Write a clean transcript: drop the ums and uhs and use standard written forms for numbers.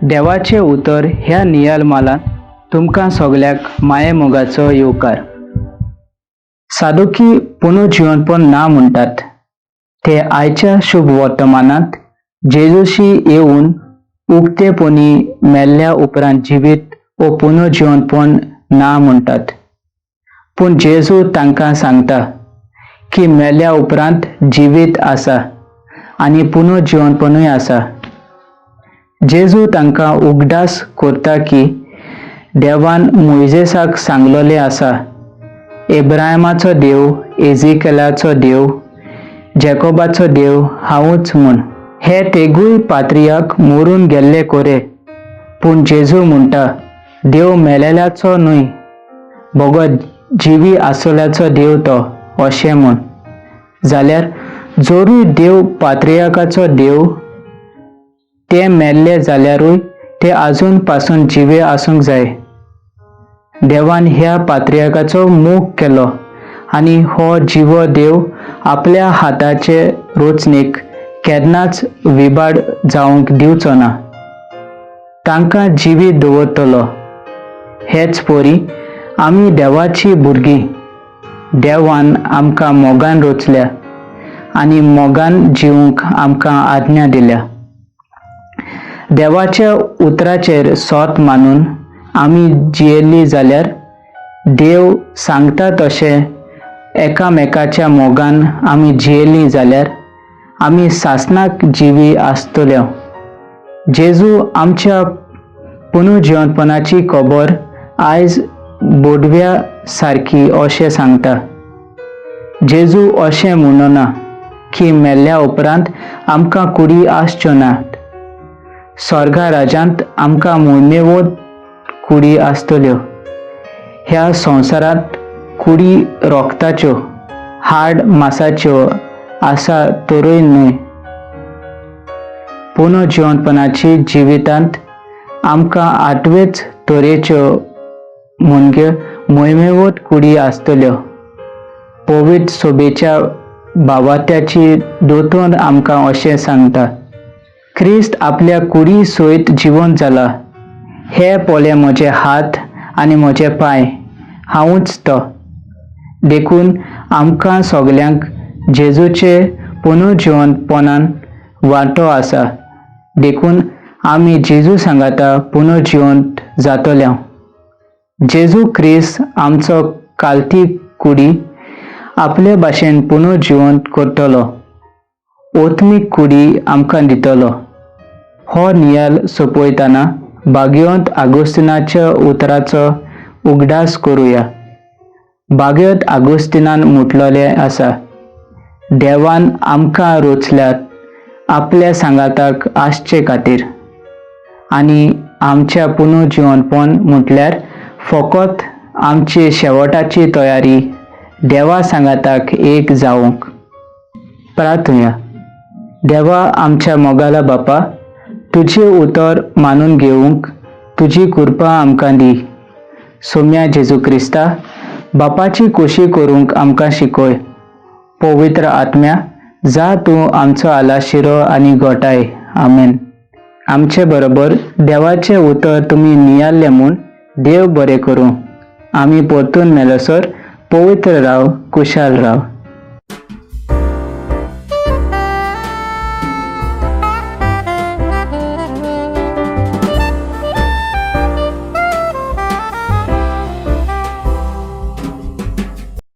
देवाचे उतर ह्या नियालमालात तुमकां सगल्याक माये मोगाचो येवकार. साधुकी पुनर्जीवनपण ना म्हणटात ते आयच्या शुभ वर्तमानात जेजूशी येऊन उक्तेपणी मेल्ल्या उपरांत जिवीत व पुनर्जीवनपण ना म्हणटात. पूण जेजू तांकां सांगता की मेल्ल्या उपरांत जिवीत आसा आनी पुनर्जीवनपणूय आसा. जेजू तांकां उगडास करता की देवान मोइजेसाक सांगलोले आसा, एब्राहिमाचो देव, एजिकेलाचो देव, जॅकोबाचो देव हांवूच म्हूण. हे तेगूय पात्रियाक मरून गेल्ले कोरे, पूण जेजू म्हणटा देव मेलेल्याचो न्हय, बोगत जिवी आसल्याचो देव तो, अशें म्हूण. जाल्यार जोरूय देव पात्रियाकाचो देव, ते मेल्ले जाल्यारूय ते आजून पासून जिवे आसूंक जाय. देवान ह्या पात्रियाकाचो मोग केलो आनी हो जिवो देव आपल्या हाताचे रोचणेक केन्नाच विबाड जावंक दिवचो ना. तांकां जिवीत दवरतलो. हेच परी आमी देवाची भुरगीं. देवान आमकां मोगान रोचल्या आनी मोगान जिवंक आमकां आज्ञा दिल्या. देवाच्या उतराचेर सोत मानून आमी जियेलीं जाल्यार देव सांगता तशें एकामेकाच्या मोगान आमी जियेलीं जाल्यार आमी सासणाक जिवी आसतल्यो. जेजू आमच्या पुनर्जीवनपणाची खबर आयज बोडव्या सारकी अशें सांगता. जेजू अशें म्हणना की मेल्ल्या उपरांत आमकां कुडी आसच्यो नात. स्वर्गा राज्यांत आमकां मोडमेवत कुडी आसतल्यो. ह्या संवसारांत कुडी रोगताच्यो, हाड मांसाच्यो आसा तरूय न्हय. पुनर्जीवनपणाची जिवितांत आमकां आठवेच तरेच्यो म्हणजे मोहिमेवत कुडी आसतल्यो. पवित्र सोबेच्या भावात्याची दोतोर आमकां अशें सांगता, क्रिस्त आपल्या कुडी सयत जिवंत जाला. हे पोले म्हजे हात आनी म्हजे पांय, हांवूच तो. देखून आमकां सगल्यांक जेजूचे पुनर्जीवनपणान वांटो आसा. देखून आमी जेजू सांगाता पुनर्जीवंत जातल्यो. जेजू क्रिस्त आमचो कालती कुडी आपले भाशेन पुनर्जीवंत करतलो. ओत्मीक कुडी आमकां दितलो. हो नियाल सोंपयतना भाग्यवंत आगोस्तिनाच्या उतराचो उगडास करुया. भाग्यवंत आगोस्तिनान म्हटलेले आसा, देवान आमकां रोचल्यात आपल्या सांगाताक आसचे खातीर. आनी आमच्या पुनर्जीवनपण म्हटल्यार फकत आमची शेवटाची तयारी देवा सांगाताक एक जावंक. प्रार्थुया. देवा आमच्या मोगाला बापा, तुझे उतर मानून घेवंक तुजी कृपा आमकां दी. सोम्या जेजू क्रिस्ता, बापाची खोशी करूंक आमकां शिकय. पवित्र आत्म्या, जा तूं आमचो आलाशिरो आनी घोटाय. आमेन. आमचे बरोबर देवाचे उतर तुमी नियाल्ले म्हूण देव बरें करूं. आमी परतून मेलसर पवित्र राव, कुशाल राव.